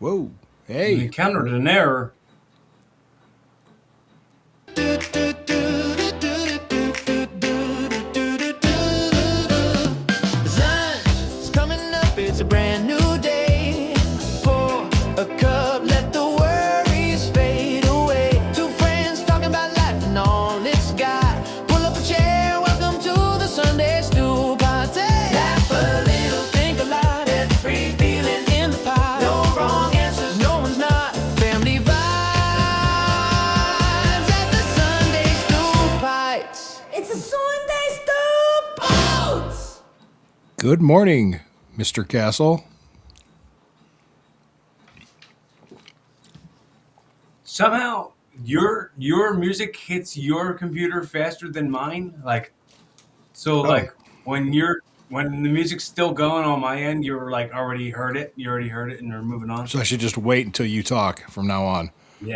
Whoa. You Hey. encountered an error. Sun's coming up, it's a brand new day. Pour a cup, let the worries fade away. Two friends talking about life and all it's got. Pull up a chair, welcome to the Sunday Stew Party. Laugh a little, think a lot, every feeling in the pot. No wrong answers, no one's not. Family vibes at the Sunday Stew Bites. It's a Sunday Stew Bites. Good morning, Mr. Castle. Somehow your music hits your computer faster than mine. Like when the music's still going on my end, you're like already heard it. You already heard it, and we're moving on. So I should just wait until you talk from now on. Yeah,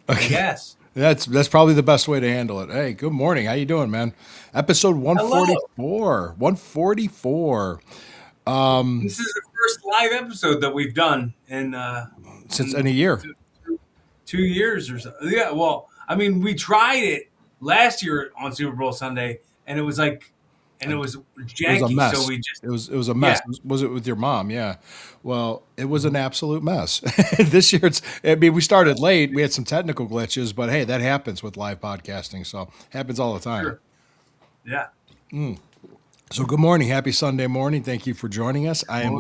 I guess. That's probably the best way to handle it. Hey, good morning. How you doing, man? Episode 144. 144. This is the first live episode that we've done in Since any year. 2 years or so. Yeah, well, I mean, we tried it last year on Super Bowl Sunday, and it was It was janky. a mess. So we just, It was a mess. yeah, Was it with your mom? Yeah. Well, it was an absolute mess. This year we started late. We had some technical glitches, but hey, that happens with live podcasting. So happens all the time. sure, yeah. So good morning. Happy Sunday morning. Thank you for joining us. I am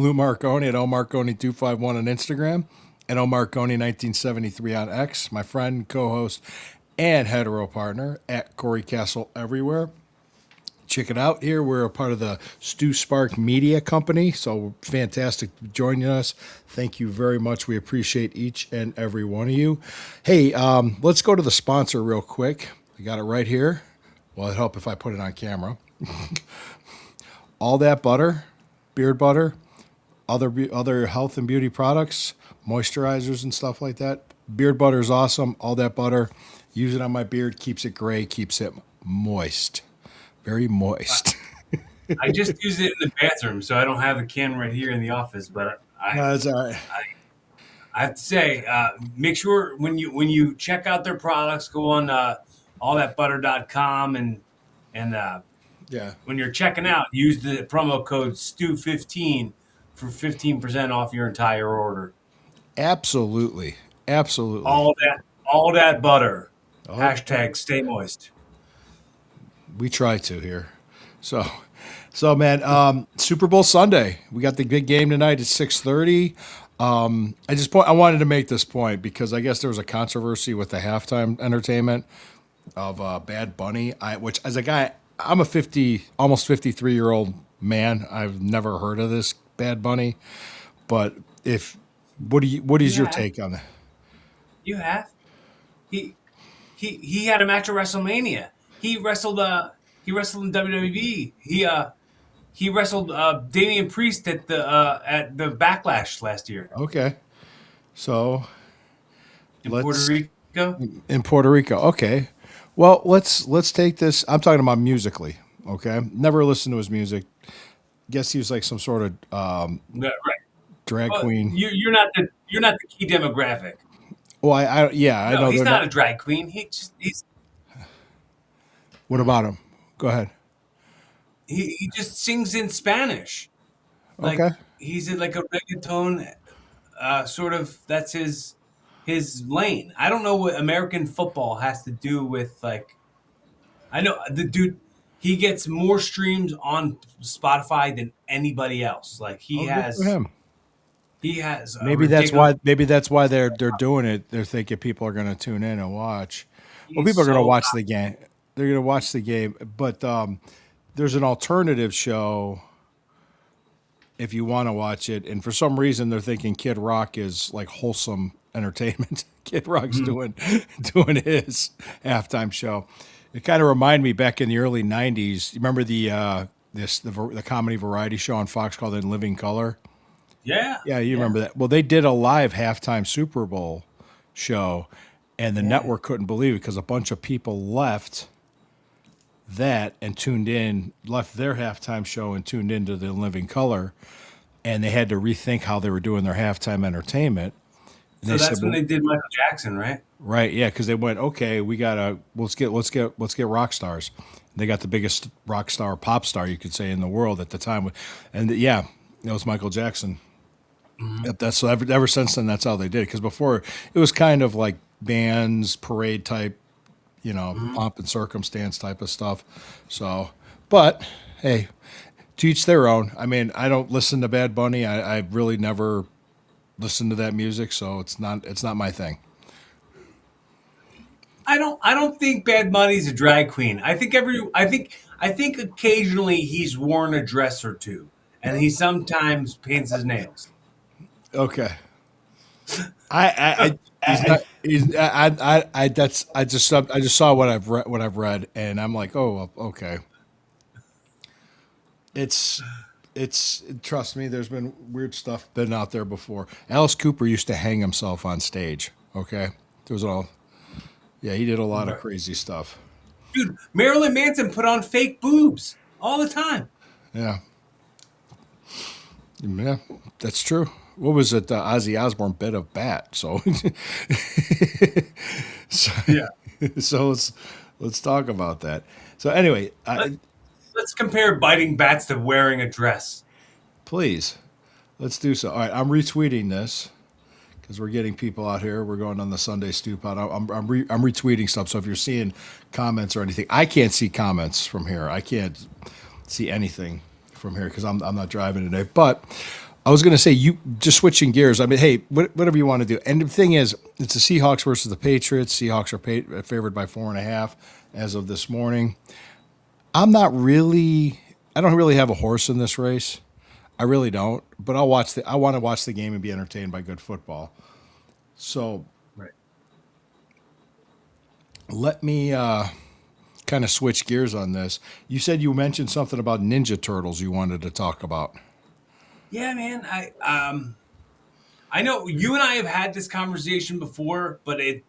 Lou Marconi at omarconi251 on Instagram and omarconi1973 on X. My friend, co-host, and hetero partner at Corey Castle everywhere. Check it out here. We're a part of the Stu Spark Media Company. So fantastic joining us. Thank you very much. We appreciate each and every one of you. Hey, let's go to the sponsor real quick. I got it right here. Well, it'd help if I put it on camera. All That Butter, beard butter, other health and beauty products, moisturizers and stuff like that. Beard butter is awesome. All That Butter. Use it on my beard. Keeps it gray. Keeps it moist. Very moist. I just use it in the bathroom, so I don't have the can right here in the office. But No, that's all right. I have to say, make sure when you check out their products, go on allthatbutter.com and Yeah. when you're checking out, use the promo code STU15 for 15% off your entire order. Absolutely. Absolutely. All that butter. Oh, Hashtag stay moist. we try to here. So man, Super Bowl Sunday. We got the big game tonight at 6:30. I wanted to make this point because I guess there was a controversy with the halftime entertainment of Bad Bunny. Which as a guy, I'm a almost 53-year-old man. I've never heard of this Bad Bunny. But what is your Yeah, take on that? you have. He he had a match at WrestleMania. He wrestled in WWE. He wrestled Damian Priest at the Backlash last year Okay. So in Puerto let's Rico. in Puerto Rico. Okay. Well, let's take this. I'm talking about musically. Okay. Never listened to his music. Guess he was like some sort of Yeah, right. drag Well, queen. you're not the key demographic. Well, I No, know he's they're not a not. drag queen. What about him? Go ahead. He just sings in Spanish. Okay. Like he's like a reggaeton sort of. That's his lane. I don't know what American football has to do with like. I know the dude. He gets more streams on Spotify than anybody else. Like he Oh, good for has. him. He has a Maybe that's ridiculous. why. Maybe that's why they're doing it. They're thinking people are going to tune in and watch. Well, He's people are going to so watch the game. They're going to watch the game. But there's an alternative show if you want to watch it. And for some reason, they're thinking Kid Rock is like wholesome entertainment. Kid Rock's Mhm. doing his halftime show. It kind of reminded me back in the early '90s. You remember the comedy variety show on Fox called In Living Color? Yeah, Yeah, you yeah, remember that. Well, they did a live halftime Super Bowl show, and the yeah. network couldn't believe it because a bunch of people left that and tuned in, left their halftime show and tuned into the Living Color. and they had to rethink how they were doing their halftime entertainment. And So they that's said, when well, they did Michael Jackson, right? right, yeah, because they went, okay, we gotta let's get rock stars. They got the biggest rock star, pop star, you could say, in the world at the time, and yeah, it was Michael Jackson. Yep, that's so ever since then. That's how they did it. Because before it was kind of like bands, parade type, pomp and circumstance type of stuff. So, but hey, to each their own. I mean, I don't listen to Bad Bunny. I really never listened to that music, so it's not my thing. I don't think Bad Bunny's a drag queen. I think occasionally he's worn a dress or two, and he sometimes paints his nails. Okay. He's not. I just saw what I've read, and I'm like, oh, okay. It's trust me. There's been weird stuff been out there before. Alice Cooper used to hang himself on stage. Okay, there was all. Yeah, he did a lot of Right. crazy stuff. Dude, Marilyn Manson put on fake boobs all the time. Yeah, yeah, that's true. What was it? Ozzy Osbourne bit a bat. So, so, Yeah. so let's talk about that. So anyway, Let, let's compare biting bats to wearing a dress. please let's do so. All right, I'm retweeting this because we're getting people out here. We're going on the Sunday Stoop out. I'm retweeting stuff. So if you're seeing comments or anything, I can't see comments from here. I can't see anything from here because I'm not driving today. But I was going to say, you just switching gears. I mean, hey, whatever you want to do. And the thing is, it's the Seahawks versus the Patriots. Seahawks are favored by 4.5 as of this morning. I'm not really. I don't really have a horse in this race. I really don't. But I want to watch the game and be entertained by good football. So Right. let me kind of switch gears on this. You said you mentioned something about Ninja Turtles you wanted to talk about. Yeah, man. I know you and I have had this conversation before, but it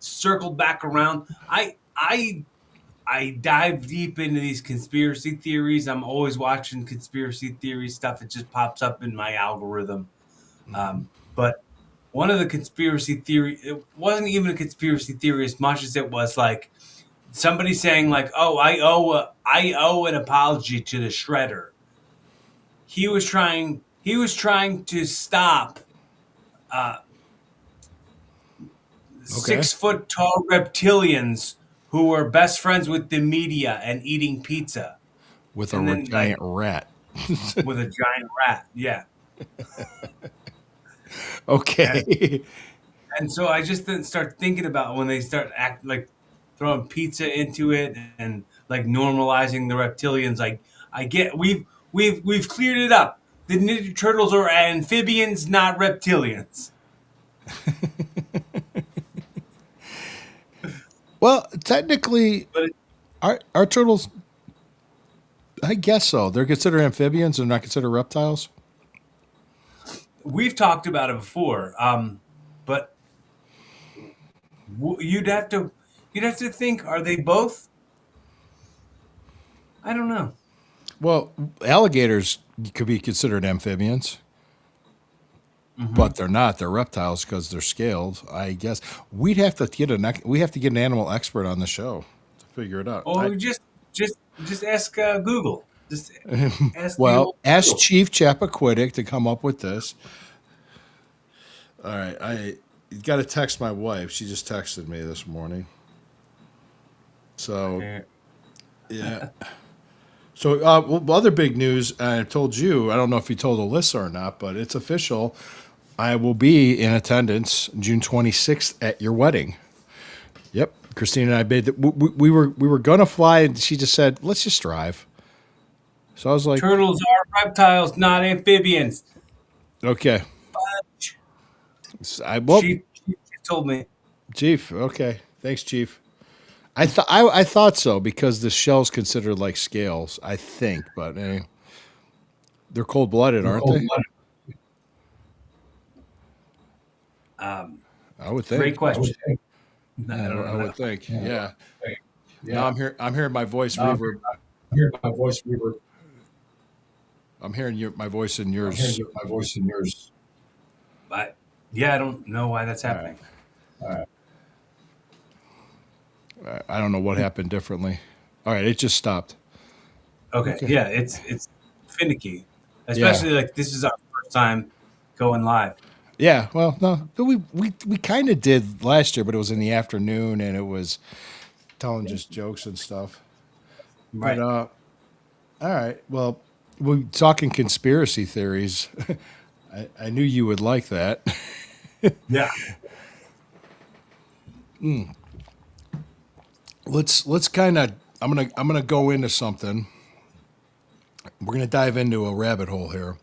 circled back around. I dive deep into these conspiracy theories. I'm always watching conspiracy theory stuff. It just pops up in my algorithm. But one of the conspiracy theory, it wasn't even a conspiracy theory as much as it was like somebody saying like, "Oh, I owe an apology to the Shredder." He was trying to stop Okay. 6 foot tall reptilians who were best friends with the media and eating pizza, With and a then like giant rat. with a giant rat. Yeah. And, Okay. and so I just then start thinking about when they start act like throwing pizza into it and like normalizing the reptilians. Like I get we've cleared it up. The Ninja Turtles are amphibians, not reptilians. Well, technically, But our turtles, I guess so. They're considered amphibians and not considered reptiles. we've talked about it before. But you'd have to think: are they both? I don't know. Well, alligators could be considered amphibians, but they're not. They're reptiles because they're scaled. I guess we have to get an animal expert on the show to figure it out. Or just ask Google. Just ask the Well, old ask Google. Chief Chappaquiddick to come up with this. All right, I got to text my wife. She just texted me this morning. So Okay. yeah. So other big news. I told you. I don't know if you told Alyssa or not, but it's official. I will be in attendance June 26th at your wedding. Yep, Christine and I made that. We were gonna fly, and she just said, "Let's just drive." So I was like, Turtles are reptiles, not amphibians. "Okay." Well, She told me. Chief. Okay, thanks, Chief. I thought so because the shell's considered like scales. I think, but they're cold blooded, aren't they? Um, I would Great think. question. I I don't would know. think. Yeah. Now Yeah. I'm hearing my voice reverb. Hear my voice reverb. I'm hearing my voice in yours. But yeah, I don't know why that's happening. I don't know what happened differently. All right, it just stopped. Okay. Okay. Yeah, it's finicky, especially like this is our first time going live. Yeah, well, no, but we kind of did last year, but it was in the afternoon and it was telling just jokes and stuff. Right. But all right, well, we're talking conspiracy theories. I knew you would like that. Yeah. Let's kind of. I'm gonna go into something. We're gonna dive into a rabbit hole here.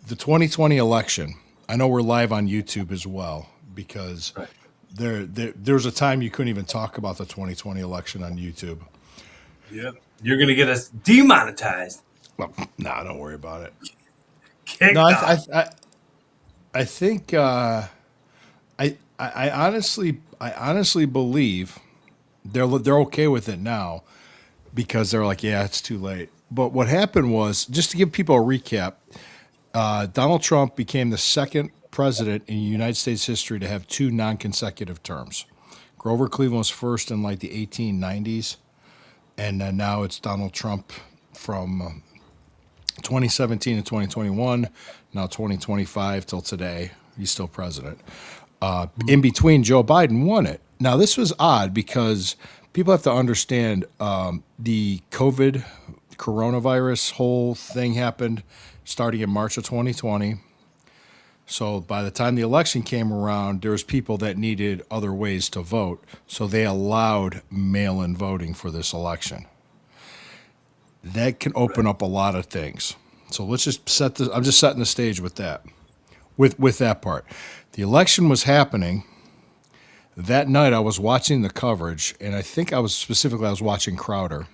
The 2020 election. I know we're live on YouTube as well because Right. there's a time you couldn't even talk about the 2020 election on YouTube. Yep. You're gonna get us demonetized. Well, nah, don't worry about it. Kicked No, off. I think I honestly believe they're okay with it now because they're like, yeah, it's too late. But what happened was, just to give people a recap, Donald Trump became the second president in United States history to have two non-consecutive terms. Grover Cleveland was first in like the 1890s, and then now it's Donald Trump from 2017 to 2021, now 2025 till today. He's still president. In between, Joe Biden won it. Now, this was odd because people have to understand the coronavirus whole thing happened starting in March of 2020. So by the time the election came around, there was people that needed other ways to vote. So they allowed mail-in voting for this election. That can open up a lot of things. So let's just I'm just setting the stage with that. With that part. The election was happening. That night I was watching the coverage, and I think I was watching Crowder.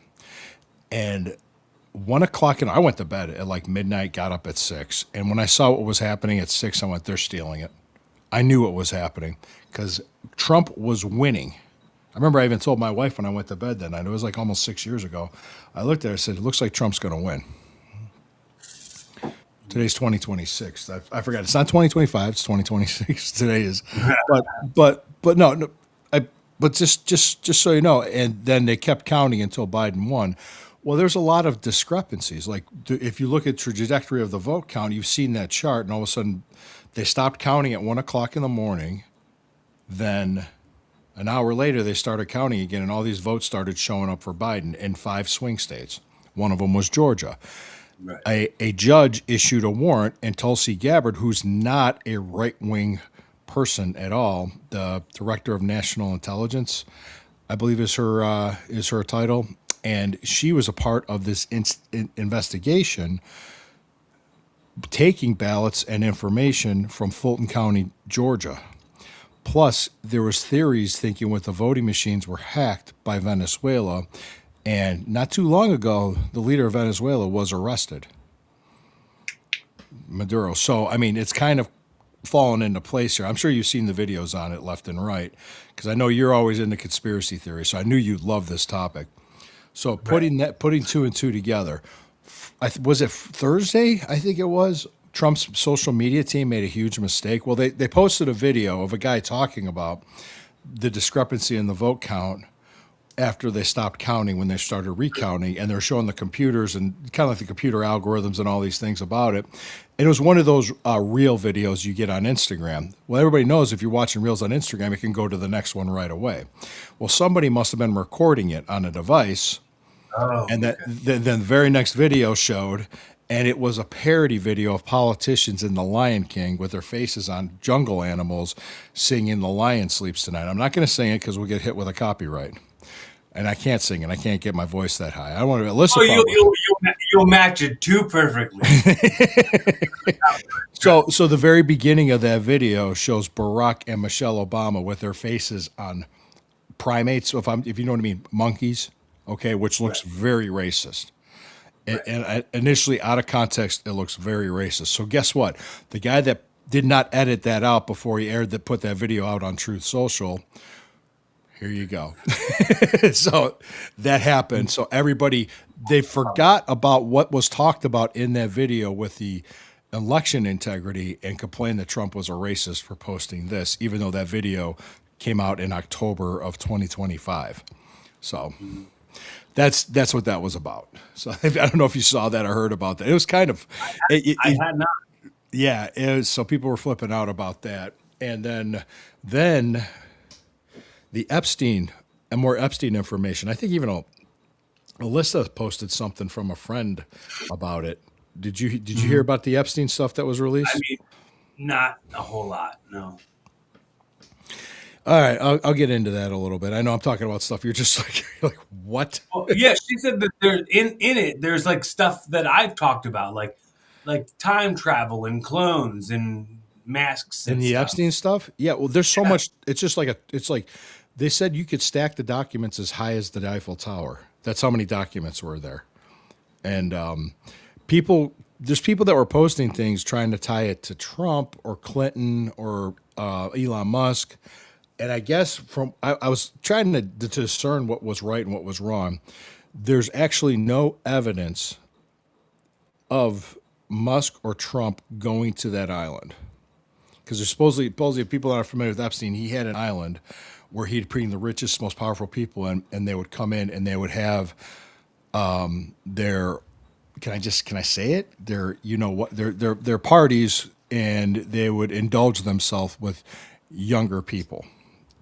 And 1 o'clock, and I went to bed at like midnight, got up at 6. And when I saw what was happening at 6, I went, they're stealing it. I knew what was happening because Trump was winning. I remember I even told my wife when I went to bed that night, it was like almost 6 years ago. I looked at her, I said, it looks like Trump's going to win. Today's 2026. I forgot. It's not 2025. It's 2026. Today is. But no. But just so you know, and then they kept counting until Biden won. Well, there's a lot of discrepancies. Like if you look at the trajectory of the vote count, you've seen that chart, and all of a sudden they stopped counting at 1 o'clock in the morning. Then an hour later, they started counting again, and all these votes started showing up for Biden in 5 swing states. One of them was Georgia. Right. A judge issued a warrant, and Tulsi Gabbard, who's not a right-wing person at all, the Director of National Intelligence, I believe is her title, and she was a part of this investigation, taking ballots and information from Fulton County, Georgia. Plus, there was theories thinking what the voting machines were hacked by Venezuela. And not too long ago, the leader of Venezuela was arrested, Maduro. So, I mean, it's kind of fallen into place here. I'm sure you've seen the videos on it left and right, because I know you're always into conspiracy theory. So I knew you'd love this topic. So putting 2 and 2 together, was it Thursday? I think it was. Trump's social media team made a huge mistake. Well, they posted a video of a guy talking about the discrepancy in the vote count after they stopped counting, when they started recounting, and they're showing the computers and kind of like the computer algorithms and all these things about it. And it was one of those reel videos you get on Instagram. Well, everybody knows if you're watching reels on Instagram, it can go to the next one right away. Well, somebody must have been recording it on a device, and then the very next video showed, and it was a parody video of politicians in The Lion King with their faces on jungle animals singing "The Lion Sleeps Tonight." I'm not going to sing it because we'll get hit with a copyright. And I can't sing it. I can't get my voice that high. I want to listen. Oh, you'll match it too perfectly. So the very beginning of that video shows Barack and Michelle Obama with their faces on primates, if you know what I mean, monkeys, okay, which looks very racist. And initially, out of context, it looks very racist. So guess what? The guy that did not edit that out before he put that video out on Truth Social, Here you go. So that happened. So everybody, they forgot about what was talked about in that video with the election integrity and complained that Trump was a racist for posting this, even though that video came out in October of 2025. So that's what that was about. So I don't know if you saw that or heard about that. It was kind of, I had not. yeah. It was, so people were flipping out about that, and then the Epstein and more Epstein information. I think even Alyssa posted something from a friend about it. Did you hear about the Epstein stuff that was released? I mean, not a whole lot. No. All right, I'll get into that a little bit. I know I'm talking about stuff you're just like you're like what? Well, yeah, she said that there in it. There's like stuff that I've talked about, like time travel and clones and masks And and the stuff. Epstein stuff? Yeah, well, there's so much. It's just like it's like they said you could stack the documents as high as the Eiffel Tower. That's how many documents were there. And there's people that were posting things trying to tie it to Trump or Clinton or Elon Musk. And I guess I was trying to discern what was right and what was wrong. There's actually no evidence of Musk or Trump going to that island. Because there's supposedly people that are familiar with Epstein, he had an island where he'd bring the richest, most powerful people in, and they would come in and they would have their can I say it? Their parties, and they would indulge themselves with younger people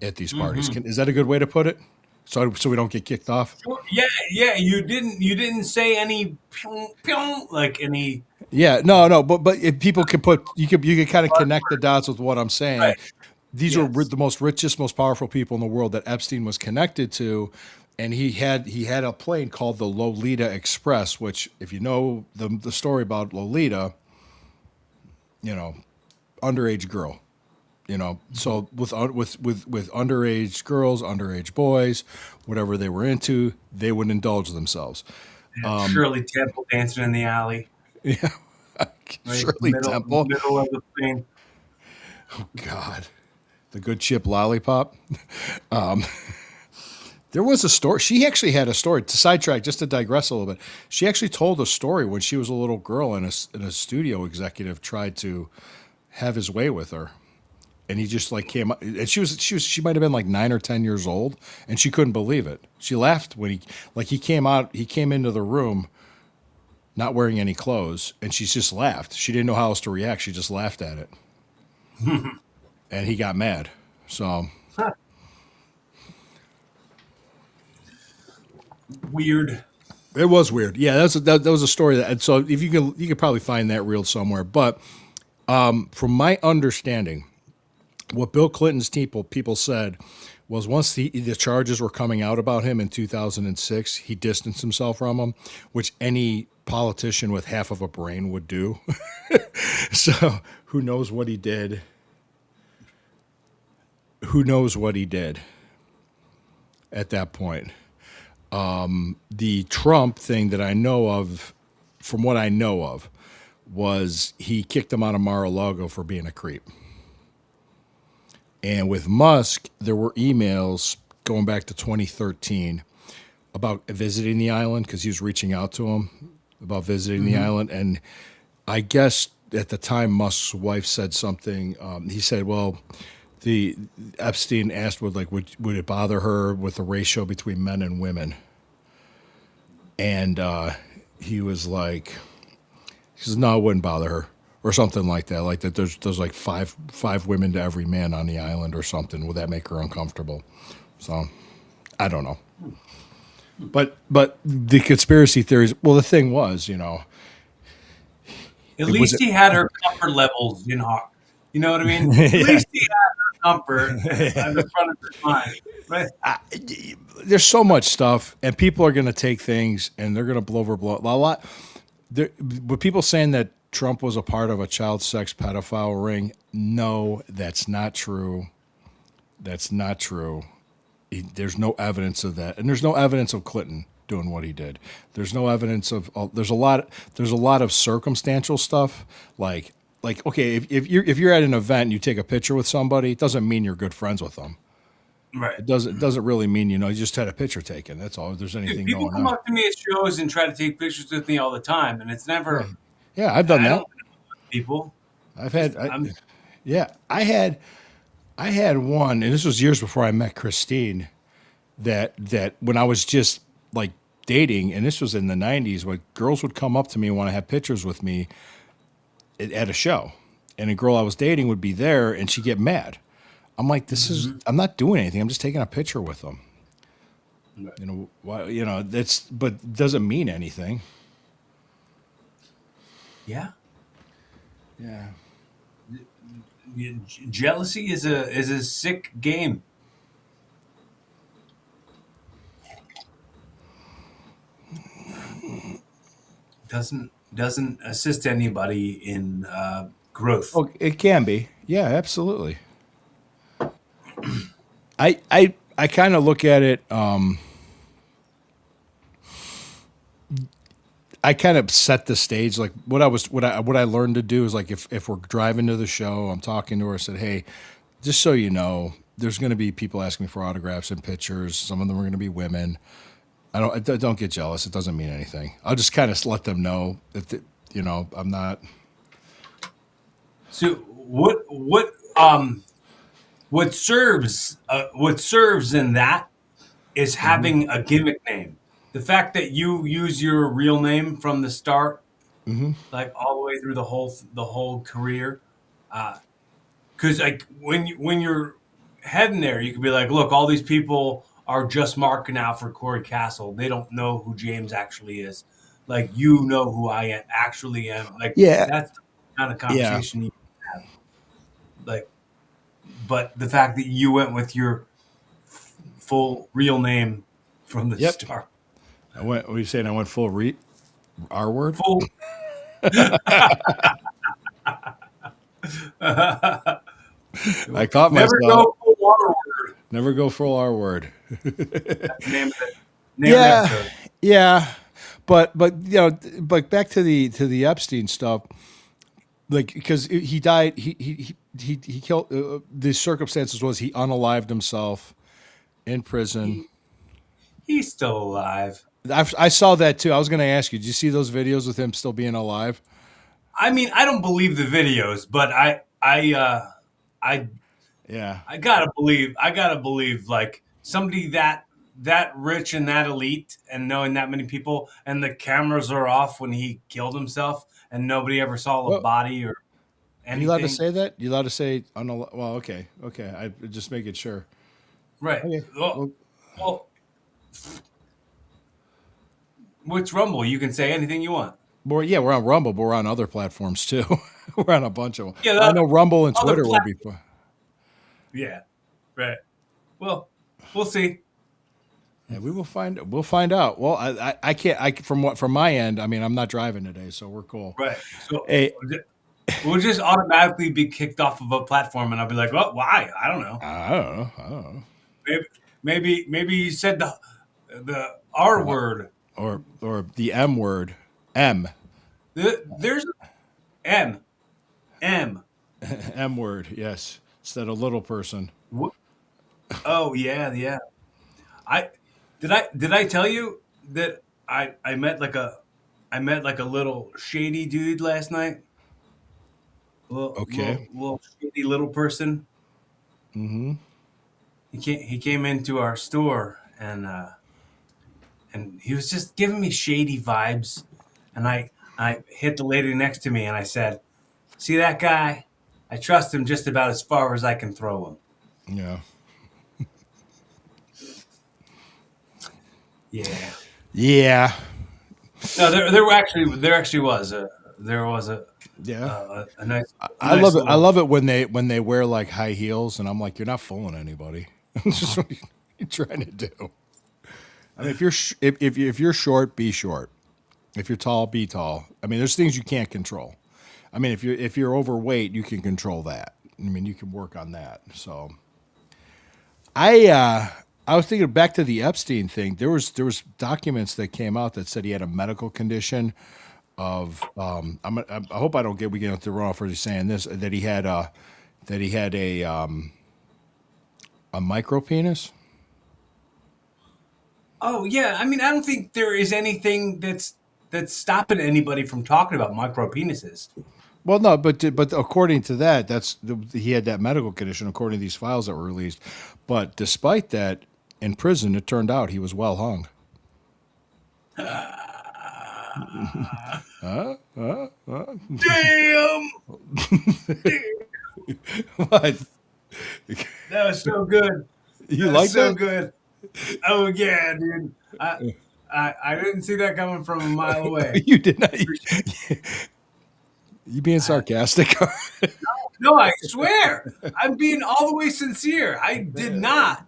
at these parties. Is that a good way to put it? So we don't get kicked off. Yeah. You didn't say any like any. Yeah, no, but if people can put you could kind of connect the dots with what I'm saying. Right. These are the most richest, most powerful people in the world that Epstein was connected to, and he had a plane called the Lolita Express, which, if you know the story about Lolita, underage girl, so with underage girls, underage boys, whatever they were into, they would indulge themselves. Shirley Temple dancing in the alley. Yeah, Right? Shirley Temple. Middle of the thing. God, the good chip lollipop. There was a story. She actually had a story. To sidetrack, just to digress a little bit, she actually told a story when she was a little girl, and a studio executive tried to have his way with her, and he just like came up. And she might have been like 9 or 10 years old, and she couldn't believe it. She laughed when he came out. He came into the room, not wearing any clothes, and she just laughed. She didn't know how else to react. She just laughed at it. And he got mad. So Weird. it was weird. Yeah, that was a story that. And so if you could probably find that reel somewhere. But from my understanding, what Bill Clinton's people said was once the charges were coming out about him in 2006, he distanced himself from them, which any politician with half of a brain would do. So who knows what he did? Who knows what he did at that point? The Trump thing that I know of, from what I know of, was he kicked him out of Mar-a-Lago for being a creep. And with Musk, there were emails going back to 2013 about visiting the island because he was reaching out to him about visiting the island. And I guess at the time, Musk's wife said something. He said, well, the Epstein asked would it bother her with the ratio between men and women? And he was like, he says, no, it wouldn't bother her, or something like that. Like that there's like five women to every man on the island or something. Would that make her uncomfortable? So I don't know. But the conspiracy theories, well, the thing was, At least he had her comfort levels in heart. You know what I mean? At least he had her comfort at the front of his mind. Right? There's so much stuff, and people are going to take things and they're going to blow a lot. With people saying that Trump was a part of a child sex pedophile ring, no, that's not true. That's not true. There's no evidence of that, and there's no evidence of Clinton doing what he did. There's no evidence of. There's a lot of circumstantial stuff, like okay, if you're at an event and you take a picture with somebody, it doesn't mean you're good friends with them. Right. It doesn't really mean you just had a picture taken. That's all. If there's Dude, anything people going come on. up to me at shows and try to take pictures with me all the time, and it's Yeah, never. yeah, I've done I that. don't people. I've Just had, I'm yeah, I had one, and this was years before I met Christine. That when I was just like dating, and this was in the '90s, when girls would come up to me and want to have pictures with me at a show, and a girl I was dating would be there, and she'd get mad. I'm like, I'm not doing anything. I'm just taking a picture with them. Why? That's, but it doesn't mean anything. yeah. Yeah. Jealousy is a sick game. Doesn't assist anybody in growth. Oh, it can be. Yeah, absolutely. I kind of look at it. I kind of set the stage. Like what I learned to do is, like, if we're driving to the show, I'm talking to her. I said, hey, just so you know, there's going to be people asking me for autographs and pictures. Some of them are going to be women. I don't get jealous. It doesn't mean anything. I'll just kind of let them know that I'm not. So what serves in that is having a gimmick name. The fact that you use your real name from the start, like all the way through the whole career, because like when you're heading there, you could be like, look, all these people are just marking out for Corey Castle. They don't know who James actually is. Like, you know who I actually am. Like, Yeah. that's the kind of Yeah. conversation you have. Like, but the fact that you went with your full real name from the Yep. start, What are you saying? I went full R word. full. I caught Never myself. go full R word. Never go full R word. That's the name of it. Yeah, Episode. yeah, but back to the Epstein stuff, like, because he died, he killed. The circumstances was he unalived himself in prison. He's still alive. I saw that too. I was going to ask you, did you see those videos with him still being alive? I mean, I don't believe the videos, but I Yeah, I gotta believe like somebody that rich and that elite, and knowing that many people, and the cameras are off when he killed himself, and nobody ever saw a well, body or are you allowed to anything. say that? You allowed to say well, okay, okay. I just making sure. Right. Okay, Well, well, well, what's Rumble? You can say anything you want. yeah, we're on Rumble, but we're on other platforms too. We're on a bunch of them. Yeah, I know Rumble and other Twitter will be fun. Yeah. Right. Well, we'll see. Yeah, we'll find out. Well, I can't. From my end. I mean, I'm not driving today, so we're cool. Right. So Hey, we'll just automatically be kicked off of a platform, and I'll be like, "Well, why? I don't know. I don't know. I don't know. Maybe you said the R Or word. or the M word. M There's M M. M word. Yes, instead of little person. What? Oh yeah. I did I tell you that I met like a little shady dude last night. Little Okay. little little shady little person. Mm-hmm. He came into our store, and he was just giving me shady vibes, and I hit the lady next to me and I said, "See that guy? I trust him just about as far as I can throw him." Yeah. Yeah. Yeah. No, there actually was Yeah. a nice a I nice love it. I little. love it when they wear like high heels, and I'm like, you're not fooling anybody. It's just what you're trying to do. I mean, if you're short, be short. If you're tall, be tall. I mean, there's things you can't control. I mean, if you're overweight, you can control that. I mean, you can work on that. So I was thinking back to the Epstein thing. There was documents that came out that said he had a medical condition of I hope we get the wrong for saying this, that he had a A micro penis? Oh yeah, I mean, I don't think there is anything that's stopping anybody from talking about micro penises. Well, no, but according to that, he had that medical condition according to these files that were released. But despite that, in prison, it turned out he was well hung. Damn, What? that was so good. You That like was so that? good. Oh yeah, dude. I didn't see that coming from a mile away. You did not. You being sarcastic? No, I swear, I'm being all the way sincere. I did not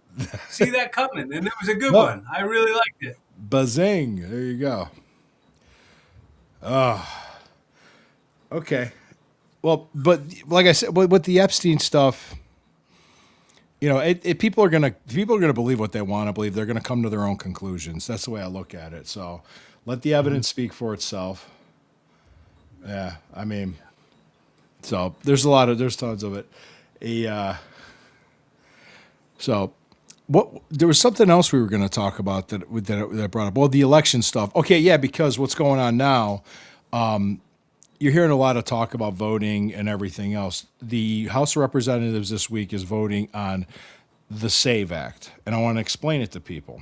see that coming, and it was a good No. one. I really liked it. Bazing! There you go. Okay. Well, but like I said, with the Epstein stuff, you know, people are gonna believe what they want to believe. They're gonna come to their own conclusions. That's the way I look at it. So, let the evidence speak for itself. Yeah, I mean, so there's tons of it. So, what there was something else we were going to talk about that brought up. Well, the election stuff. Okay, yeah, because what's going on now, you're hearing a lot of talk about voting and everything else. The House of Representatives this week is voting on the SAVE Act, and I want to explain it to people.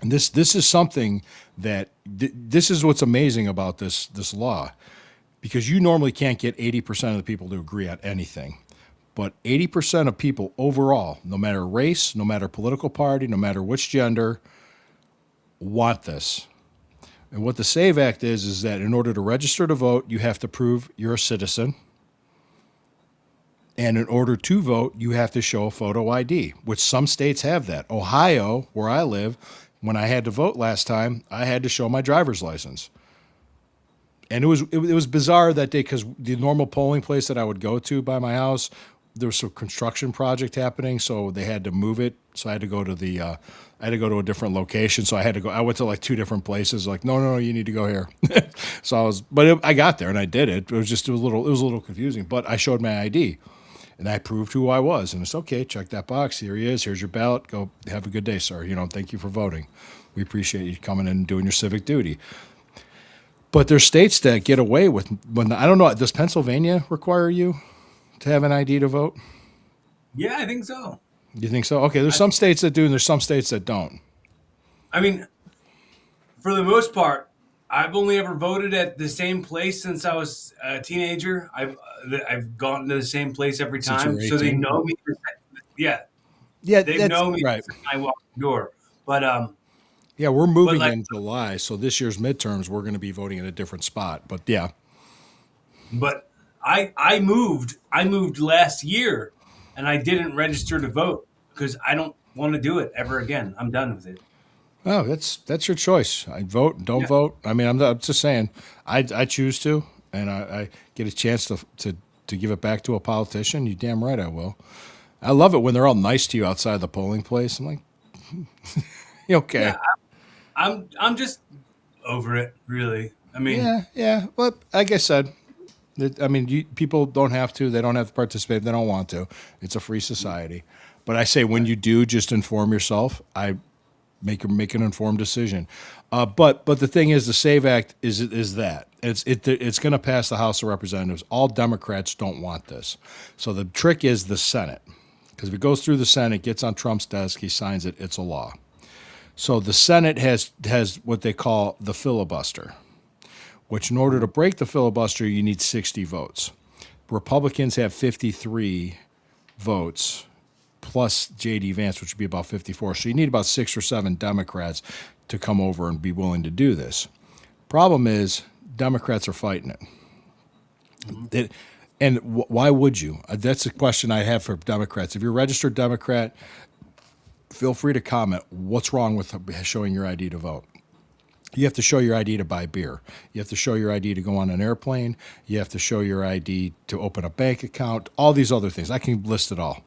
And this is something that this is what's amazing about this law, because you normally can't get 80% of the people to agree on anything. But 80% of people overall, no matter race, no matter political party, no matter which gender, want this. And what the SAVE Act is that in order to register to vote, you have to prove you're a citizen. And in order to vote, you have to show a photo ID, which some states have that. Ohio, where I live, when I had to vote last time, I had to show my driver's license. And it was bizarre that day because the normal polling place that I would go to by my house, there was some construction project happening, so they had to move it. So I had to go to a different location. So I went to like two different places. Like, no, you need to go here. So I got there and I did it. It was a little confusing. But I showed my ID, and I proved who I was. And it's okay. Check that box. Here he is. Here's your ballot. Go have a good day, sir. Thank you for voting. We appreciate you coming in and doing your civic duty. But there's states that get away with. I don't know. Does Pennsylvania require you to have an ID to vote? Yeah, I think so. You think so? Okay, there's some states that do, and there's some states that don't. I mean, for the most part, I've only ever voted at the same place since I was a teenager. I've gone to the same place every Since time, you were so they 18? know me. Yeah, Yeah, they know me right. since I walk the door. But Yeah, we're moving like- in July, so this year's midterms we're going to be voting in a different spot. But yeah, But I moved last year, and I didn't register to vote because I don't want to do it ever again. I'm done with it. oh, that's your choice. I vote, don't Yeah. vote. I mean, I'm just saying, I choose to, and I get a chance to give it back to a politician. You damn right I will. I love it when they're all nice to you outside the polling place. I'm like, okay. Yeah, I'm just over it, really. I mean, Yeah. But like I said, people don't have to. They don't have to participate if they don't want to. It's a free society. But I say when you do, just inform yourself. I make an informed decision. But the thing is, the SAVE Act is that it's going to pass the House of Representatives. All Democrats don't want this. So the trick is the Senate, because if it goes through the Senate, gets on Trump's desk, he signs it, it's a law. So the Senate has what they call the filibuster, which in order to break the filibuster, you need 60 votes. Republicans have 53 votes, plus J.D. Vance, which would be about 54. So you need about 6 or 7 Democrats to come over and be willing to do this. Problem is, Democrats are fighting it. Why would you? That's a question I have for Democrats. If you're a registered Democrat, feel free to comment. What's wrong with showing your ID to vote? You have to show your ID to buy beer. You have to show your ID to go on an airplane. You have to show your ID to open a bank account. All these other things. I can list it all.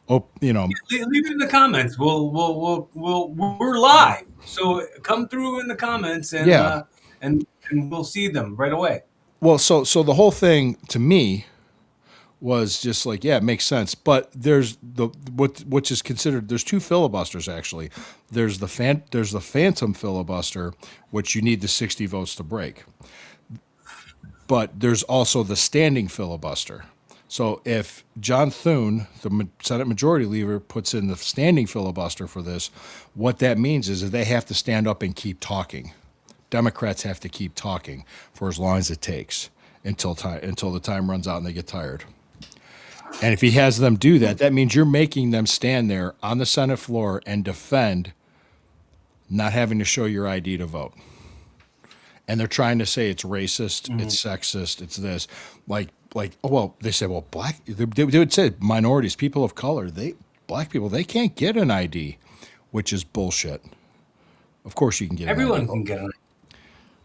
leave it in the comments. We're live, so come through in the comments and Yeah. and we'll see them right away. Well, so the whole thing to me was just like, yeah, it makes sense. But there's which is considered, there's two filibusters actually. There's the phantom filibuster, which you need the 60 votes to break. But there's also the standing filibuster. So if John Thune, the Senate Majority Leader, puts in the standing filibuster for this, what that means is that they have to stand up and keep talking. Democrats have to keep talking for as long as it takes until the time runs out and they get tired. And if he has them do that, that means you're making them stand there on the Senate floor and defend not having to show your ID to vote. And they're trying to say it's racist, it's sexist, it's this. Oh, well, they say, well, they would say minorities, people of color, black people, they can't get an ID, which is bullshit. Of course you can get Everyone an ID. can get on.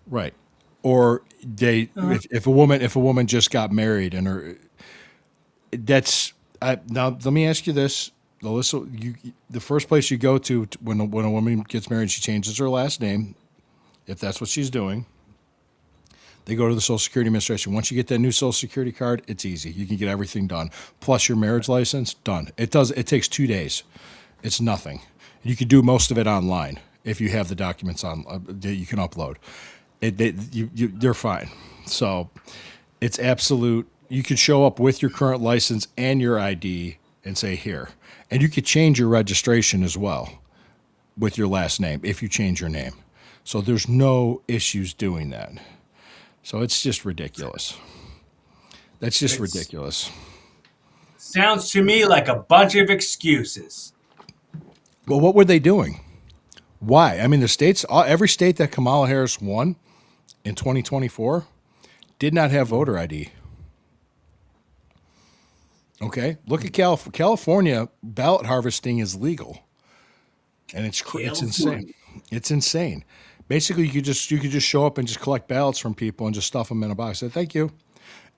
Right. Or if a woman just got married and now let me ask you this, Alyssa, the first place you go to when a woman gets married, she changes her last name, if that's what she's doing. They go to the Social Security Administration. Once you get that new Social Security card, it's easy. You can get everything done. Plus your marriage license, done. It takes 2 days. It's nothing. You can do most of it online if you have the documents on that you can upload. They're fine. So it's absolute. You could show up with your current license and your ID and say here. And you could change your registration as well with your last name if you change your name. So there's no issues doing that. So it's just ridiculous. That's just ridiculous. Sounds to me like a bunch of excuses. Well, what were they doing? Why? I mean, every state that Kamala Harris won in 2024 did not have voter ID. Okay, look at California. Ballot harvesting is legal, and it's insane. It's insane. Basically, you could just show up and just collect ballots from people and just stuff them in a box. Say thank you.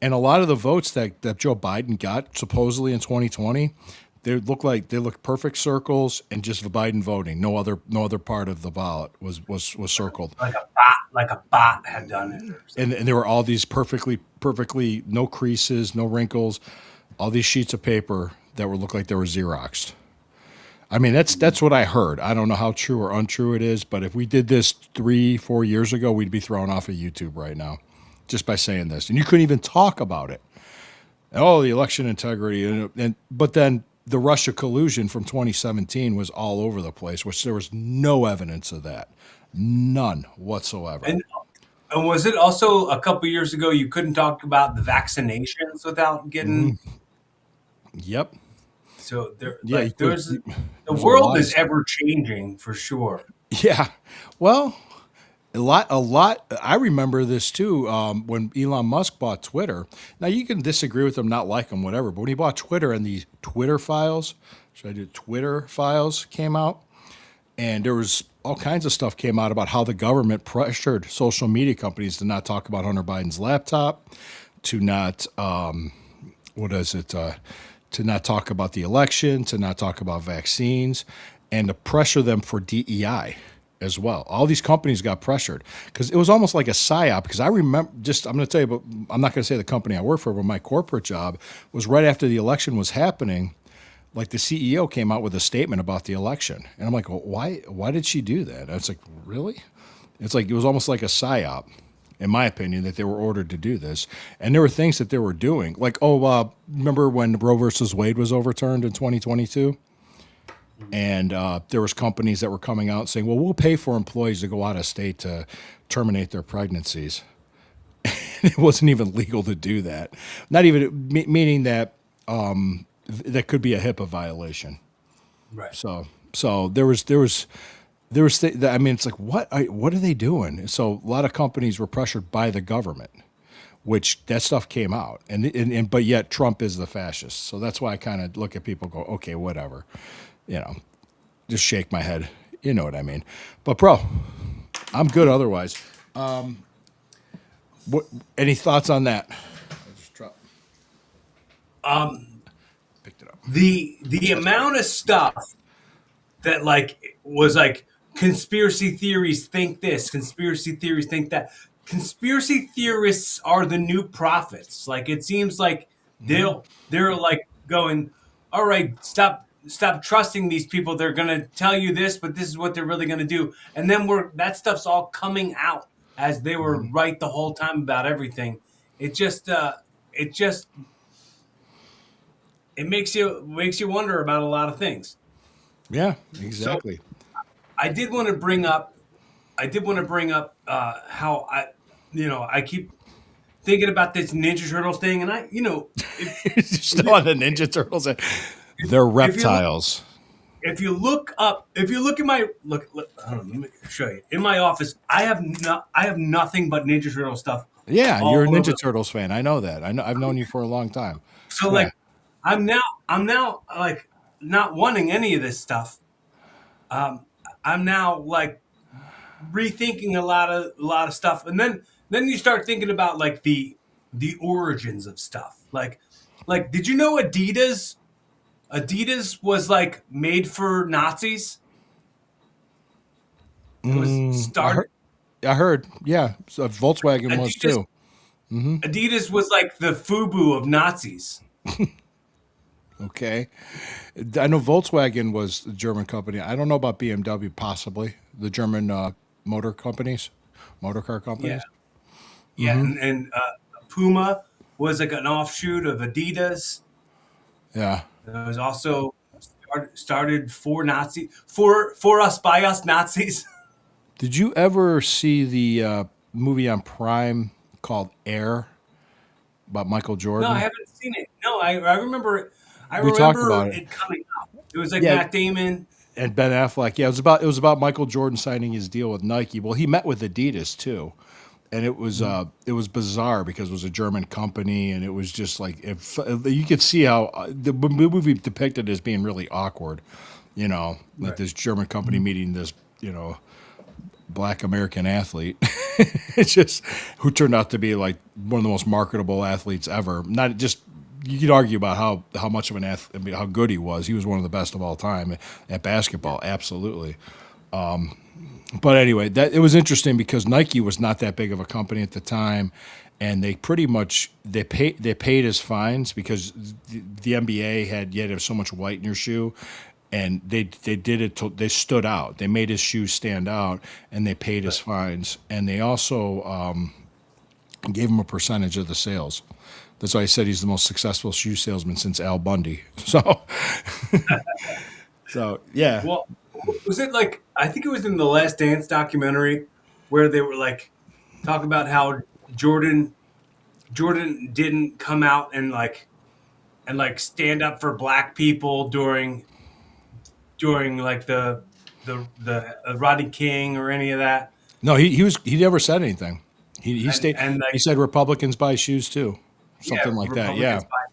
And a lot of the votes that Joe Biden got supposedly in 2020, they look perfect circles and just the Biden voting. No other part of the ballot was circled. Like a bot had done it. And there were all these perfectly no creases, no wrinkles, all these sheets of paper that looked like they were Xeroxed. I mean, that's what I heard. I don't know how true or untrue it is, but if we did this 3-4 years ago, we'd be thrown off of YouTube right now just by saying this. And you couldn't even talk about it. Oh, the election integrity. But then the Russia collusion from 2017 was all over the place, which there was no evidence of that. None whatsoever. And was it also a couple years ago you couldn't talk about the vaccinations without getting... Yep. So the there's world is ever changing for sure. Yeah, well, a lot. I remember this too when Elon Musk bought Twitter. Now you can disagree with him, not like him, whatever. But when he bought Twitter and these Twitter files, Twitter files came out, and there was all kinds of stuff came out about how the government pressured social media companies to not talk about Hunter Biden's laptop, to not to not talk about the election, to not talk about vaccines, and to pressure them for DEI as well. All these companies got pressured because it was almost like a psyop. Because I remember, I'm going to tell you, but I'm not going to say the company I work for, but my corporate job was right after the election was happening. Like the CEO came out with a statement about the election, and I'm like, well, why did she do that? And it's like, really? It's like it was almost like a psyop, in my opinion, that they were ordered to do this. And there were things that they were doing. Like, remember when Roe versus Wade was overturned in 2022? And there was companies that were coming out saying, well, we'll pay for employees to go out of state to terminate their pregnancies. It wasn't even legal to do that. Not even, meaning that that could be a HIPAA violation. Right. So there was I mean, it's like, what are they doing? So a lot of companies were pressured by the government, which that stuff came out, but yet Trump is the fascist. So that's why I kind of look at people and go, okay, whatever, just shake my head. You know what I mean? But bro, I'm good otherwise. Any thoughts on that? Picked it up. The amount of stuff that was conspiracy theories think this, conspiracy theories think that. Conspiracy theorists are the new prophets. Like, it seems like they're like going, all right, stop trusting these people. They're gonna tell you this, but this is what they're really gonna do. And then that stuff's all coming out as they were right the whole time about everything. It just it makes you wonder about a lot of things. Yeah, So exactly. I did want to bring up how I keep thinking about this Ninja Turtles thing, and Still on the Ninja Turtles. They're if you look reptiles. if you look at my look hold on, let me show you. In my office, I have nothing but Ninja Turtle stuff Yeah, you're a all Ninja over. Turtles fan. I know that. I know. I've known you for a long time. So Yeah. like I'm now like not wanting any of this stuff. Um, I'm now like rethinking a lot of stuff, and then you start thinking about like the origins of stuff. Like did you know Adidas was like made for Nazis? It was I started heard. I heard. Yeah, so Volkswagen was Adidas too. Hmm. Adidas was like the FUBU of Nazis. Okay. I know Volkswagen was a German company. I don't know about BMW, possibly the German motor car Yeah, companies. yeah, and Puma was like an offshoot of Adidas. Yeah. It was also started for for us by us Nazis. Did you ever see the movie on Prime called Air about Michael No, I Jordan? haven't seen it. No, I remember I We talked about remember it. it coming out. It was like Yeah, Matt Damon. and Ben Affleck. Yeah, it was about Michael Jordan signing his deal with Nike. Well, he met with Adidas too, and it was bizarre because it was a German company, and it was just like if you could see how the movie depicted as being really awkward. Like Right. this German company meeting this black American athlete. It's just who turned out to be like one of the most marketable athletes ever. Not just you could argue about how much of an athlete, I mean, how good he was. He was one of the best of all time at basketball, absolutely. But anyway, that it was interesting because Nike was not that big of a company at the time, and they pretty much they paid his fines because the NBA had you had to have so much white in your shoe, and they did it to, they stood out. They made his shoes stand out, and they paid his fines, and they also gave him a percentage of the sales. That's why I said he's the most successful shoe salesman since Al Bundy. So yeah. Well, was it like I think it was in the Last Dance documentary where they were like talking about how Jordan Jordan didn't come out and stand up for black people during like the Rodney King or any of that. No, he never said anything. And He like said Republicans buy shoes too, yeah, something like that. Yeah, Republicans buy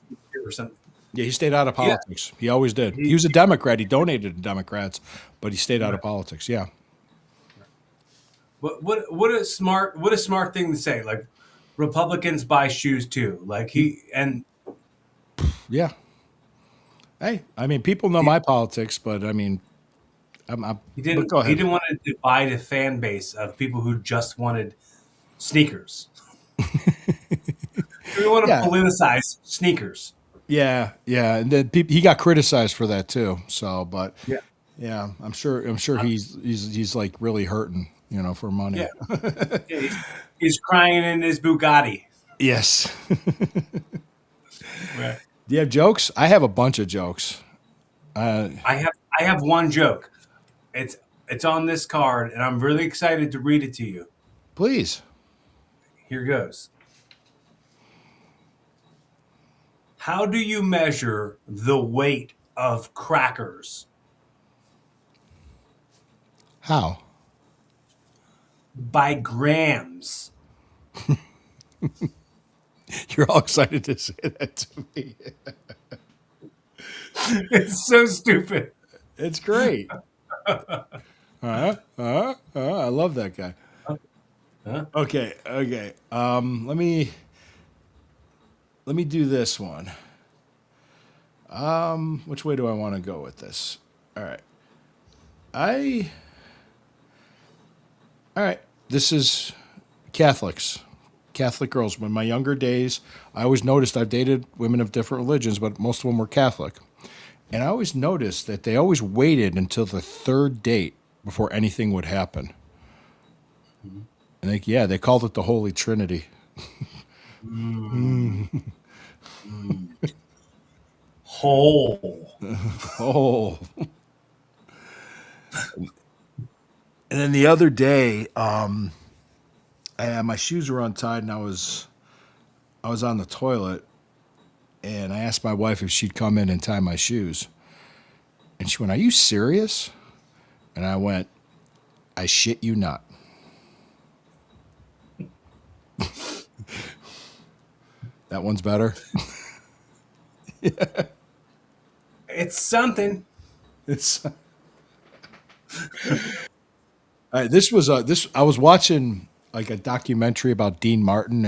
or something. yeah. He stayed out of Yeah, politics. He always did. He he, was a Democrat. He donated to Democrats, but he stayed out of politics. Yeah, what a smart thing to say. Like Republicans buy shoes too. Like he and yeah. Hey, I mean, people know he, my politics, but I mean, he but didn't go he ahead. didn't want to divide a fan base of people who just wanted sneakers. We want to Yeah, politicize sneakers. yeah. And then he got criticized for that too. So, but Yeah, yeah, I'm sure uh, he's like really hurting, for yeah, money. yeah. He's crying in his Bugatti. Yes. Right. Do you have jokes? I have a bunch of jokes. Uh, I have one joke. It's it's on this card, and I'm really excited to read it to you. please. Here goes. How do you measure the weight of crackers? How? By grams. You're all excited to say that to me. It's so stupid. It's great. I love that guy. Huh? Okay. Let me do this one. Which way do I want to go with this? All right. I All right. This is Catholics. Catholic girls. When my younger days, I always noticed I've dated women of different religions, but most of them were Catholic. And I always noticed that they always waited until the third date before anything would happen. And they called it the Holy Trinity. Whole. Oh. And then the other day, my shoes were untied and I was on the toilet and I asked my wife if she'd come in and tie my shoes. And she went, "Are you serious?" And I went, "I shit you not." That one's better. It's something. It's this was this I was watching like a documentary about Dean Martin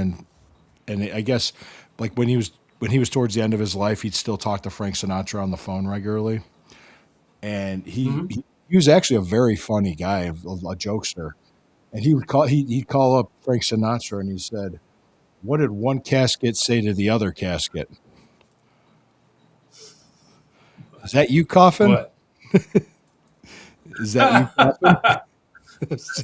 and I guess like when he was towards the end of his life, he'd still talk to Frank Sinatra on the phone regularly. And he was actually a very funny guy, a jokester. And he'd call up Frank Sinatra and he said, "What did one casket say to the other casket?" Is that you coughing? What? Is that you coughing?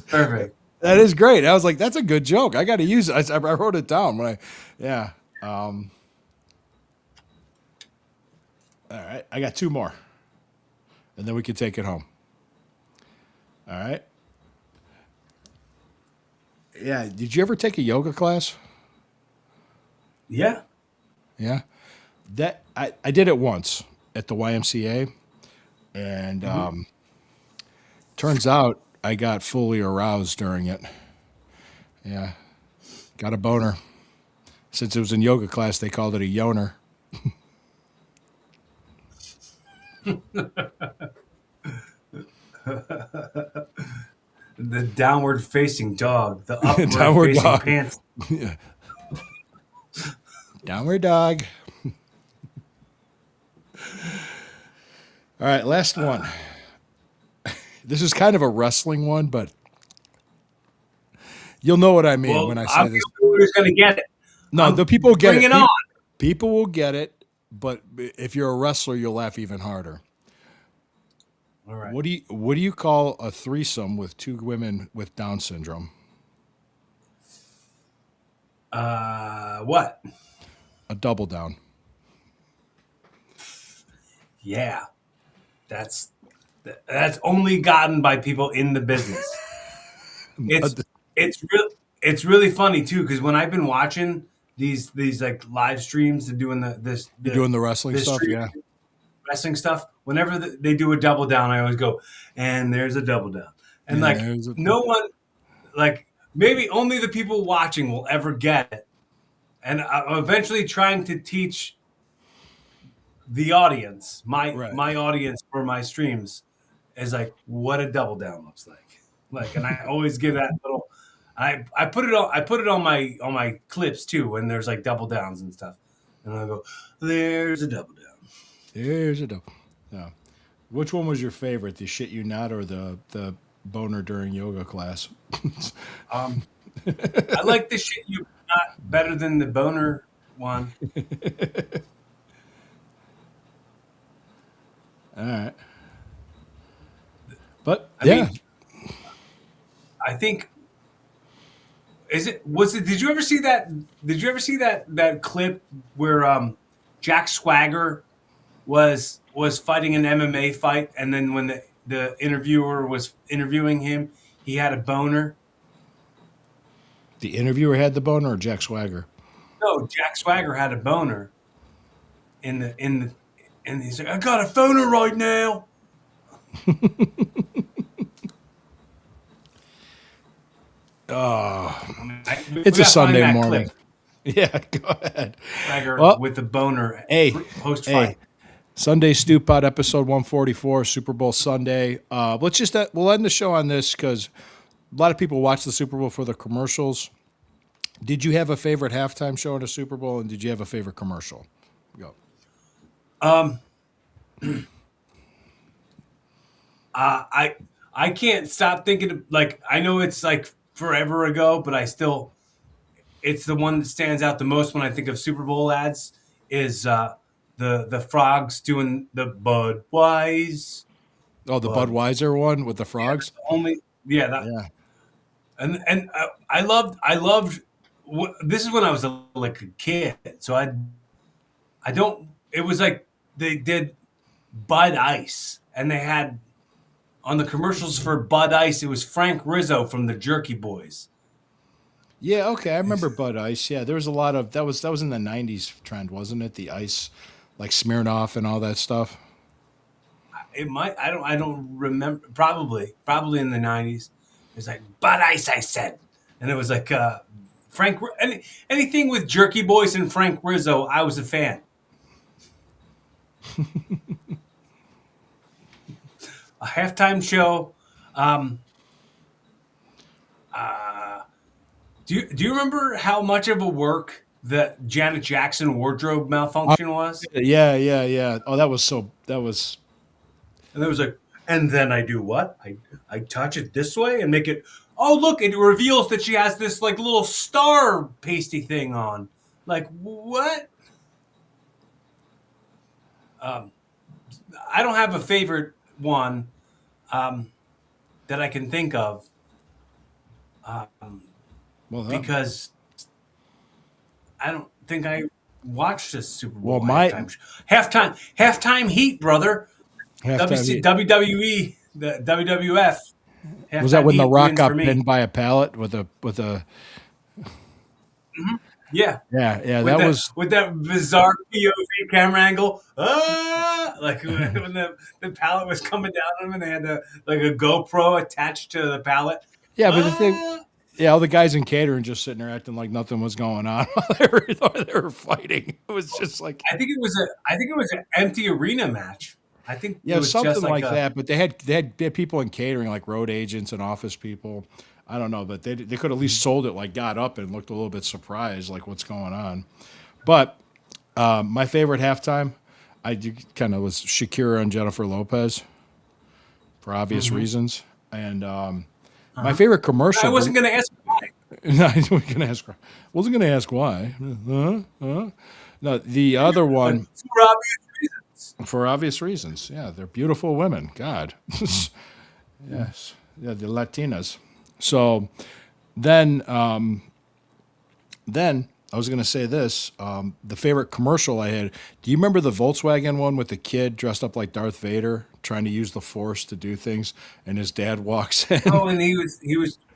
Perfect. That is great. I was like, that's a good joke. I got to use it. I wrote it down when yeah. All right. I got two more. And then we can take it home. All right. Yeah. Did you ever take a yoga class? Yeah. Yeah. I did it once at the YMCA. And turns out I got fully aroused during it. Yeah. Got a boner. Since it was in yoga class, they called it a yoner. The downward facing dog. The upward Downward facing dog. pants. Yeah. Downward dog. All right, last one. This is kind of a wrestling one, but you'll know what I mean Well, when I say I'm this. who's going to get it. No, the people get Bring it. it on. People will get it, but if you're a wrestler, you'll laugh even harder. All right. What do you call a threesome with two women with Down syndrome? What? A double down. Yeah. That's only gotten by people in the business. It's really funny too because when I've been watching these like live streams and doing You're doing the wrestling this stuff, stream- yeah. wrestling stuff. Whenever they do a double down, I always go, and there's a double down, and Yeah, like there's a- no one, like maybe only the people watching will ever get it, and I'm eventually trying to teach the audience, my audience for my streams, is like what a double down looks like, and I always give that little. I put it on my clips too when there's like double downs and stuff, and I go, there's a double down. There's a double. Yeah. Which one was your favorite? The shit you not or the boner during yoga class? I like the shit you not better than the boner one. All right. But I yeah. mean, I think did you ever see that clip where Jack Swagger was fighting an MMA fight and then when the interviewer was interviewing him, he had a boner? The interviewer had the boner or Jack Swagger? No, Jack Swagger had a boner and he's like, I got a phoner right now. It's a Sunday morning. Yeah, go ahead. Swagger Well, with the boner post Hey, fight. Sunday Stew Pod, episode 144, Super Bowl Sunday. We'll end the show on this because a lot of people watch the Super Bowl for the commercials. Did you have a favorite halftime show in a Super Bowl, and did you have a favorite commercial? Go. I can't stop thinking of, like I know it's like forever ago, but I still it's the one that stands out the most when I think of Super Bowl ads. Is the frogs doing the Budweiser? Oh, the Bud. Budweiser one with the frogs. Only yeah, that Yeah. and I loved. This is when I was like a kid, so I don't. It was like they did Bud Ice, and they had on the commercials for Bud Ice. It was Frank Rizzo from the Jerky Boys. Yeah, okay. I remember Bud Ice. Yeah, there was a lot of that was in the '90s trend, wasn't it? The ice, like Smirnoff and all that stuff. It might. I don't remember. Probably in the '90s. It's like Bud Ice. I said, and it was like anything with Jerky Boys and Frank Rizzo. I was a fan. A halftime show. Um, do you remember how much of a work that Janet Jackson wardrobe malfunction was? Yeah, yeah, yeah. Oh, that was And there was like, and then I do what? I touch it this way and make it. Oh, look! It reveals that she has this like little star pasty thing on. Like what? Um, I don't have a favorite one um, that I can think of well, because I don't think I watched this Super well, Bowl my halftime. Halftime heat, brother. halftime. WWE, the WWF. Was that Halftime when The heat Rock wins got for me. pinned by a pallet with a? Yeah, Yeah, yeah. with That that was with that bizarre POV camera angle. Like when the pallet was coming down on them and they had like a GoPro attached to the pallet. yeah. But the thing, Ah! yeah, all the guys in catering just sitting there acting like nothing was going on while they were fighting. It was just like I think it was an empty arena match. I think it yeah, was something just like like a that. But they had people in catering like road agents and office people. I don't know, but they could at least sold it like got up and looked a little bit surprised, like what's going on. But my favorite halftime, kind of was Shakira and Jennifer Lopez for obvious reasons, and my favorite I commercial. wasn't going to ask why. I wasn't going to ask. Wasn't going to ask why. No, the other But one for obvious reasons. for obvious reasons. Yeah, they're beautiful women. God, yes, yeah, the Latinas. So then, then I was going to say this. The favorite commercial I had. Do you remember the Volkswagen one with the kid dressed up like Darth Vader trying to use the Force to do things, and his dad walks in? Oh, and he was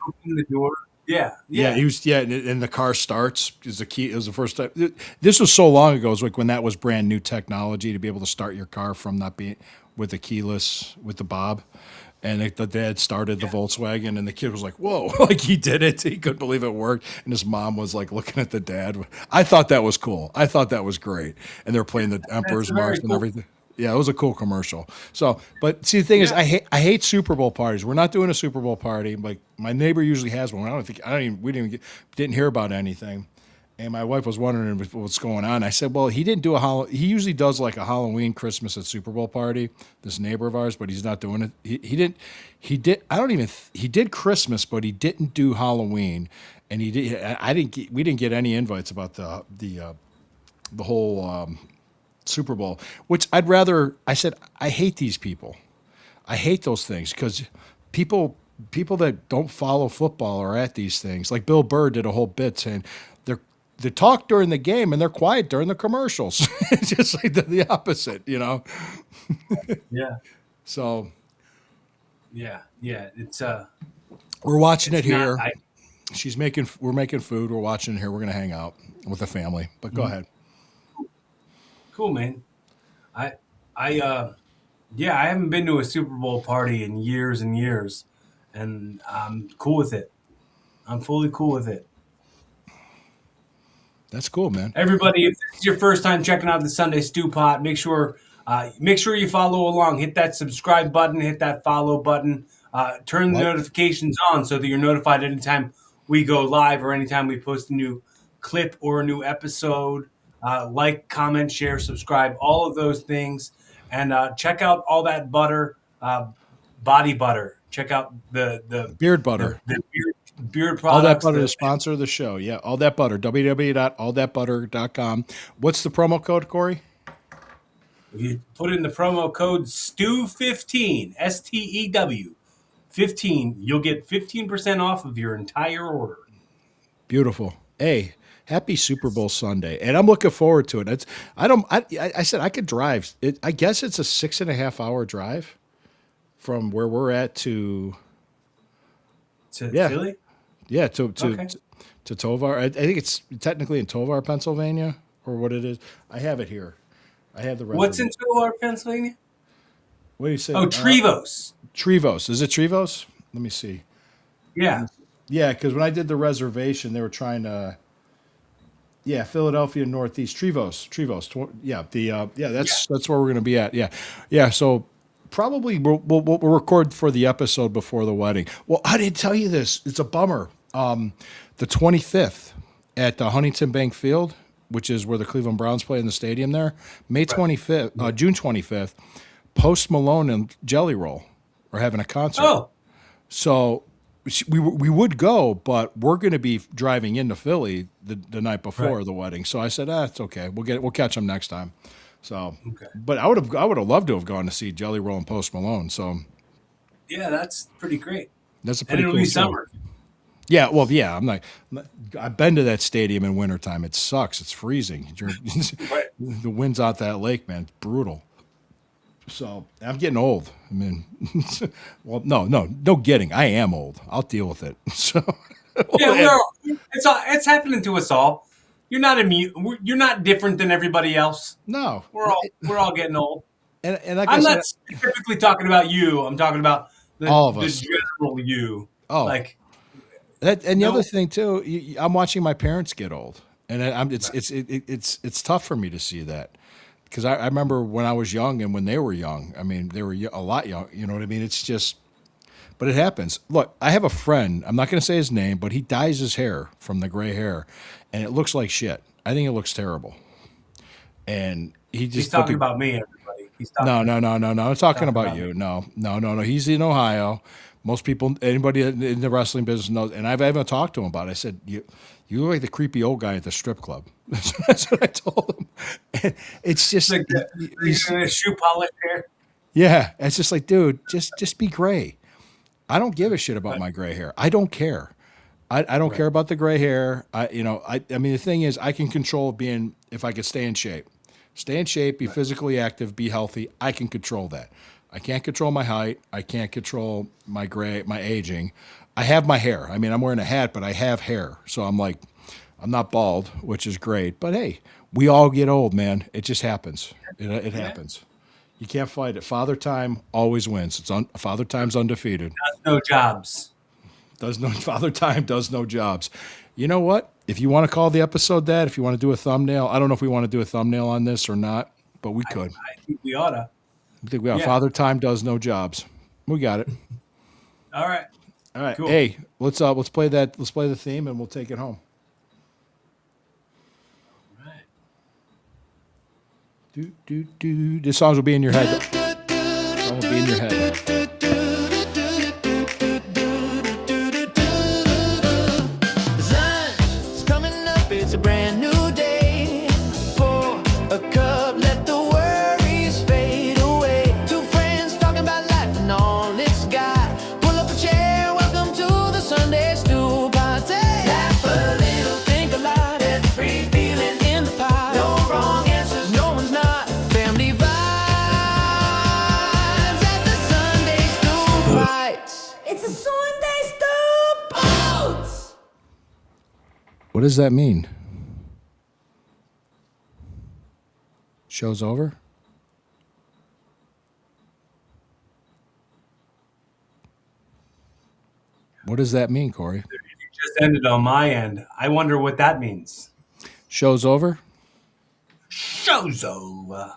opening the door. Yeah, Yeah, yeah. he was. Yeah, and the car starts is the key. It was the first time. This was so long ago. It was like when that was brand new technology to be able to start your car from not being with the keyless with the Bob. And the dad started the Volkswagen, and the kid was like, "Whoa!" Like he did it. He couldn't believe it worked. And his mom was like looking at the dad. I thought that was cool. I thought that was great. And they're playing the That's Emperor's March very and cool. everything. Yeah, it was a cool commercial. So, but see, the thing is, Yeah. I hate Super Bowl parties. We're not doing a Super Bowl party. Like my neighbor usually has one. I don't even we didn't hear about anything. And my wife was wondering what's going on. I said, well, he didn't do he usually does like a Halloween, Christmas, and Super Bowl party. This neighbor of ours, but he's not doing it. He didn't. He did. I don't even. He did Christmas, but he didn't do Halloween. And he did. I didn't. We didn't get any invites about the whole Super Bowl, which I'd rather. I said I hate these people. I hate those things because people that don't follow football are at these things. Like Bill Burr did a whole bit saying they talk during the game and they're quiet during the commercials. It's just like the opposite, you know. Yeah, So yeah. we're watching it It's not. here. We're making food. We're watching it here. We're gonna hang out with the family. But go ahead. Cool, man. I yeah, I haven't been to a Super Bowl party in years and years, and I'm cool with it. I'm fully cool with it. That's cool, man. Everybody, if this is your first time checking out the Sunday Stew Pot, make sure you follow along. Hit that subscribe button, hit that follow button, turn the Like, notifications on so that you're notified anytime we go live or anytime we post a new clip or a new episode. Like, comment, share, subscribe, all of those things, and check out all that butter, body butter. Check out the beard butter. the beard beard All That products. Butter, the sponsor of the show. Yeah, All That Butter. www.allthatbutter.com. What's the promo code, Corey? If you put in the promo code STEW15, STEW 15, you'll get 15% off of your entire order. Beautiful. Hey, happy Super Bowl Sunday, and I'm looking forward to it. I said I could drive. I guess it's a 6.5 hour drive from where we're at to To Yeah. Philly? Okay. to Tovar. I think it's technically in Tovar, Pennsylvania, or what it is. I have it here. I have the What's in reservation. Tovar, Pennsylvania? What do you say? Oh, Trevose. Trevose. Is it Trevose? Let me see. Yeah. Yeah, because when I did the reservation, they were trying to. Yeah, Philadelphia Northeast, Trevose. That's where we're going to be at. Yeah, yeah. So probably we'll record for the episode before the wedding. Well, I didn't tell you this. It's a bummer. The 25th at the Huntington Bank Field, which is where the Cleveland Browns play in the stadium there. June 25th. Post Malone and Jelly Roll are having a concert. Oh, So we would go, but we're going to be driving into Philly the night before Right. the wedding. So I said, it's okay. We'll catch them next time. So, Okay. but I would have loved to have gone to see Jelly Roll and Post Malone. So yeah, that's pretty great. that's a And pretty it'll cool be show. summer. Yeah, well, yeah. I've been to that stadium in wintertime. It sucks. It's freezing. Right. The winds out that lake, man. It's brutal. So I'm getting old. I mean, well, no kidding. I am old. I'll deal with it. So Yeah, it's happening to us all. You're not immune. You're not different than everybody else. no, We're all getting old. and like I I'm said, not specifically talking about you. I'm talking about All of the us. general you. Oh. Like and the No. other thing too, I'm watching my parents get old, and it's tough for me to see that because I remember when I was young and when they were young. I mean, they were a lot young. You know what I mean? It's just, but it happens. Look, I have a friend. I'm not going to say his name, but he dyes his hair from the gray hair, and it looks like shit. I think it looks terrible. And he just he's put talking the- about me, everybody. He's talking No. I'm talking about about you. No. He's in Ohio. Most people, anybody in the wrestling business knows. And I've even talked to him about it. I said, you look like the creepy old guy at the strip club. That's what I told him. And it's just, like the shoe polish hair. yeah. It's just like, dude, just be gray. I don't give a shit about my gray hair. I don't care. I don't care about the gray hair. I mean, the thing is, I can control if I could stay in shape. Stay in shape, be physically active, be healthy. I can control that. I can't control my height. I can't control my aging. I have my hair. I mean, I'm wearing a hat, but I have hair. So I'm not bald, which is great. But hey, we all get old, man. It just happens. It happens. You can't fight it. Father Time always wins. Father Time's undefeated. No jobs. Father Time does no jobs. You know what? If you want to call the episode that, if you want to do a thumbnail, I don't know if we want to do a thumbnail on this or not, but we could. I think we oughta. I think we are. Yeah. Father Time does no jobs. We got it. All right. All right. Cool. Hey, let's play that. Let's play the theme, and we'll take it home. All right. Do. This song will be in your head. This song will be in your head. The sun's coming up, it's a brand new day. Pour a cup, let the worries fade away. Two friends talking about life and all it's got. Pull up a chair, welcome to the Sunday Stew Party. Laugh a little, think a lot, there's a free feeling in the pot. No wrong answers, no one's not. Family vibes at the Sunday Stew Bites. It's a Sunday Stew Bites. What does that mean? Show's over? What does that mean, Corey? You just ended on my end. I wonder what that means. Show's over? Show's over.